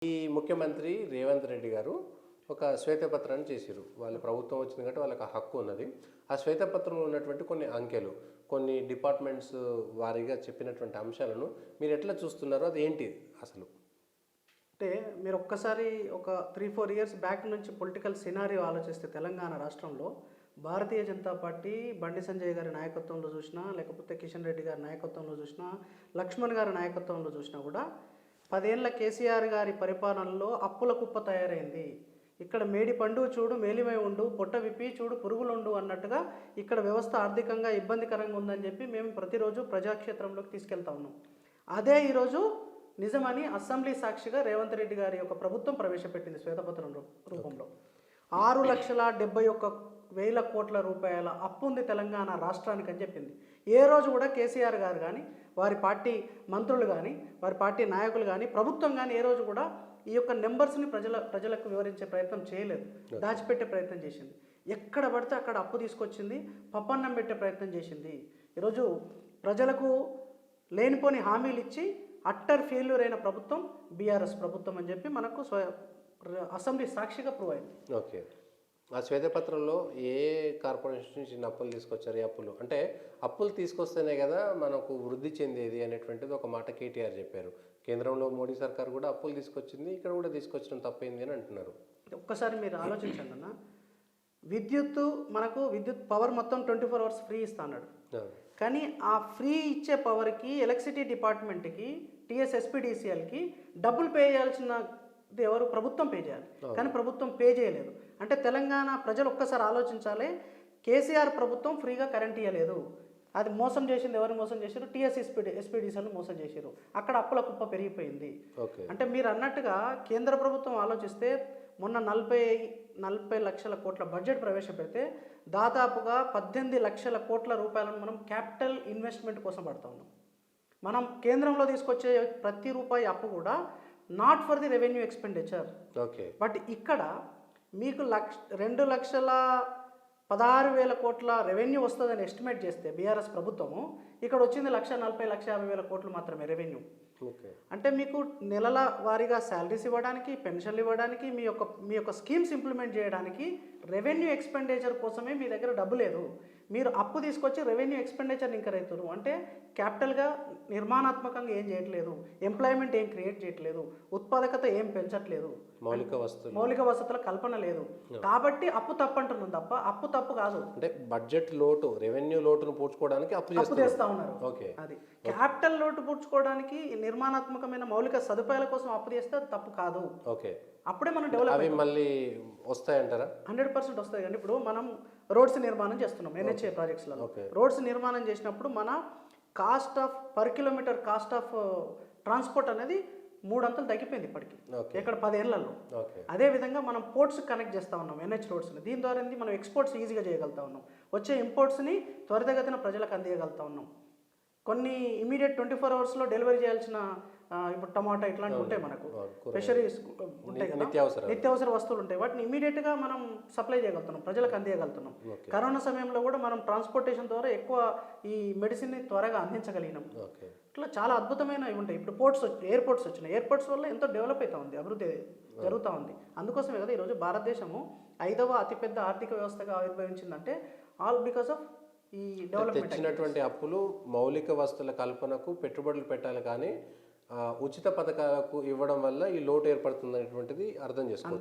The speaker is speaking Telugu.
ఈ ముఖ్యమంత్రి రేవంత్ రెడ్డి గారు ఒక శ్వేతపత్రాన్ని చేసిరు. వాళ్ళ ప్రభుత్వం వచ్చింది కాబట్టి వాళ్ళకి ఆ హక్కు ఉన్నది. ఆ శ్వేతపత్రంలో ఉన్నటువంటి కొన్ని అంకెలు, కొన్ని డిపార్ట్మెంట్స్ వారీగా చెప్పినటువంటి అంశాలను మీరు ఎట్లా చూస్తున్నారో అది ఏంటి అసలు? అంటే మీరు ఒక్కసారి ఒక 3-4 ఇయర్స్ బ్యాక్ నుంచి పొలిటికల్ సినారియో ఆలోచిస్తే తెలంగాణ రాష్ట్రంలో భారతీయ జనతా పార్టీ బండి సంజయ్ గారి నాయకత్వంలో చూసినా, లేకపోతే కిషన్ రెడ్డి గారి నాయకత్వంలో చూసినా, లక్ష్మణ్ గారి నాయకత్వంలో చూసినా కూడా 10 ఏళ్ల కేసీఆర్ గారి పరిపాలనలో అప్పుల కుప్ప తయారైంది. ఇక్కడ మేడి పండు చూడు మేలిమై ఉండు, పొట్ట విప్పి చూడు పురుగులుండు అన్నట్టుగా ఇక్కడ వ్యవస్థ ఆర్థికంగా ఇబ్బందికరంగా ఉందని చెప్పి మేము ప్రతిరోజు ప్రజాక్షేత్రంలోకి తీసుకెళ్తా ఉన్నాం. అదే ఈరోజు నిజమని అసెంబ్లీ సాక్షిగా రేవంత్ రెడ్డి గారి యొక్క ప్రభుత్వం ప్రవేశపెట్టింది శ్వేతపత్రం రూపంలో. 6,71,000 కోట్ల రూపాయల అప్పు ఉంది తెలంగాణ రాష్ట్రానికి అని చెప్పింది. ఏ రోజు కూడా కేసీఆర్ గారు కానీ, వారి పార్టీ మంత్రులు కానీ, వారి పార్టీ నాయకులు కానీ, ప్రభుత్వం కానీ ఏ రోజు కూడా ఈ యొక్క నెంబర్స్ని ప్రజలకు వివరించే ప్రయత్నం చేయలేదు, దాచిపెట్టే ప్రయత్నం చేసింది. ఎక్కడ పడితే అక్కడ అప్పు తీసుకొచ్చింది, పప్పన్నం పెట్టే ప్రయత్నం చేసింది. ఈరోజు ప్రజలకు లేనిపోని హామీలు ఇచ్చి అట్టర్ ఫెయిల్యూర్ అయిన ప్రభుత్వం బీఆర్ఎస్ ప్రభుత్వం అని చెప్పి మనకు అసెంబ్లీ సాక్షిగా ప్రూవ్ అయింది. ఓకే, ఆ శ్వేతపత్రంలో ఏ కార్పొరేషన్ నుంచి అప్పులు తీసుకొచ్చారు? ఈ అప్పులు అంటే అప్పులు తీసుకొస్తేనే కదా మనకు వృద్ధి చెందేది అనేటువంటిది ఒక మాట కేటీఆర్ చెప్పారు. కేంద్రంలో మోడీ సర్కార్ కూడా అప్పులు తీసుకొచ్చింది, ఇక్కడ కూడా తీసుకొచ్చడం తప్పైంది అని అంటున్నారు. ఒక్కసారి మీరు ఆలోచించండి అన్న, విద్యుత్ పవర్ మొత్తం 24 అవర్స్ ఫ్రీ ఇస్తా అన్నాడు. కానీ ఆ ఫ్రీ ఇచ్చే పవర్కి ఎలక్ట్రిసిటీ డిపార్ట్మెంట్కి, టీఎస్ఎస్పీడీసీఎల్కి డబ్బులు పే చేయాల్సిన ఎవరు? ప్రభుత్వం పే చేయాలి. కానీ ప్రభుత్వం పే చేయలేదు. అంటే తెలంగాణ ప్రజలు ఒక్కసారి ఆలోచించాలి, కేసీఆర్ ప్రభుత్వం ఫ్రీగా కరెంట్ ఇవ్వలేదు. అది మోసం చేసింది ఎవరు మోసం చేశారు? ఎస్పీడీసీఎల్ని మోసం చేశారు. అక్కడ అప్పుల కుప్ప పెరిగిపోయింది. అంటే మీరు అన్నట్టుగా కేంద్ర ప్రభుత్వం ఆలోచిస్తే మొన్న 40 లక్షల కోట్ల బడ్జెట్ ప్రవేశపెడితే దాదాపుగా 18 లక్షల కోట్ల రూపాయలను మనం క్యాపిటల్ ఇన్వెస్ట్మెంట్ కోసం పడుతూ ఉన్నాం. మనం కేంద్రంలో తీసుకొచ్చే ప్రతి రూపాయి అప్పు కూడా not for the revenue expenditure. Okay, but ఇక్కడ మీకు 2,16,000 కోట్ల రెవెన్యూ వస్తుందని ఎస్టిమేట్ చేస్తే బీఆర్ఎస్ ప్రభుత్వము, ఇక్కడ వచ్చింది 1,40,00,50,000 కోట్లు మాత్రమే రెవెన్యూ. అంటే మీకు నెలల వారీగా శాలరీస్ ఇవ్వడానికి, పెన్షన్లు ఇవ్వడానికి, మీ యొక్క స్కీమ్స్ ఇంప్లిమెంట్ చేయడానికి రెవెన్యూ ఎక్స్పెండిచర్ కోసమే మీ దగ్గర డబ్బు లేదు. మీరు అప్పు తీసుకొచ్చి రెవెన్యూ ఎక్స్పెండిచర్ ఇంకర్ అవుతారు. అంటే క్యాపిటల్గా నిర్మాణాత్మకంగా ఏం చేయట్లేదు, ఎంప్లాయ్మెంట్ ఏం క్రియేట్ చేయట్లేదు, ఉత్పాదకత ఏం పెంచట్లేదు, మౌలిక వసతుల కల్పన లేదు. కాబట్టి అప్పు తప్పు అంటున్నాం తప్ప అప్పు తప్పు కాదు. అంటే బడ్జెట్ లోటు, రెవెన్యూ లోటును పూడ్చుకోవడానికి అప్పు చేస్తా ఉన్నారు. అది క్యాపిటల్ లోటు పూడ్చుకోవడానికి, నిర్మాణాత్మకమైన మౌలిక సదుపాయాల కోసం అప్పు చేస్తే అది తప్పు కాదు. ఓకే, అప్పుడే మనం డెవలప్ మళ్ళీ వస్తాయంటారా? 100% వస్తాయి. కానీ ఇప్పుడు మనం రోడ్స్ నిర్మాణం చేస్తున్నాం NHA ప్రాజెక్ట్స్లలో. రోడ్స్ నిర్మాణం చేసినప్పుడు మన cost of per kilometer cost of transport అనేది 3 అంతలు తగ్గిపోయింది ఇప్పటికి, ఇక్కడ 10 ఏళ్లలో. అదేవిధంగా మనం పోర్ట్స్ కనెక్ట్ చేస్తూ ఉన్నాం NH రోడ్స్ని. దీని ద్వారా మనం ఎక్స్పోర్ట్స్ ఈజీగా చేయగలుగుతా ఉన్నాం. వచ్చే ఇంపోర్ట్స్ని త్వరితగతిన ప్రజలకు అందియగలుగుతా ఉన్నాం. కొన్ని ఇమీడియట్ 24 అవర్స్లో డెలివరీ చేయాల్సిన ఇప్పుడు టమాటా ఇట్లాంటివి ఉంటాయి, మనకు ఫిషరీస్ ఉంటాయి కదా, నిత్యావసర వస్తువులు ఉంటాయి. వాటిని ఇమీడియట్గా మనం సప్లై చేయగలుగుతున్నాం, ప్రజలకు అందియగలుగుతున్నాం. కరోనా సమయంలో కూడా మనం ట్రాన్స్పోర్టేషన్ ద్వారా ఎక్కువ ఈ మెడిసిన్ని త్వరగా అందించగలిగినాం. ఇట్లా చాలా అద్భుతమైనవి ఉంటాయి. ఇప్పుడు ఎయిర్పోర్ట్స్ వచ్చినాయి. ఎయిర్పోర్ట్స్ వల్ల ఎంతో డెవలప్ అవుతా ఉంది, అభివృద్ధి జరుగుతూ ఉంది. అందుకోసమే కదా ఈరోజు భారతదేశము 5వ అతిపెద్ద ఆర్థిక వ్యవస్థగా ఆవిర్భవించిందంటే ఆల్ బికాస్ ఆఫ్ ఈ డెవలప్మెంట్. తెచ్చినటువంటి అప్పులు మౌలిక వస్తువుల కల్పనకు పెట్టుబడులు పెట్టాలి, కానీ ఉచిత పథకాలకు ఇవ్వడం వల్ల ఈ లోటు ఏర్పడుతుంది అనేటువంటిది అర్థం చేసుకోవాలి.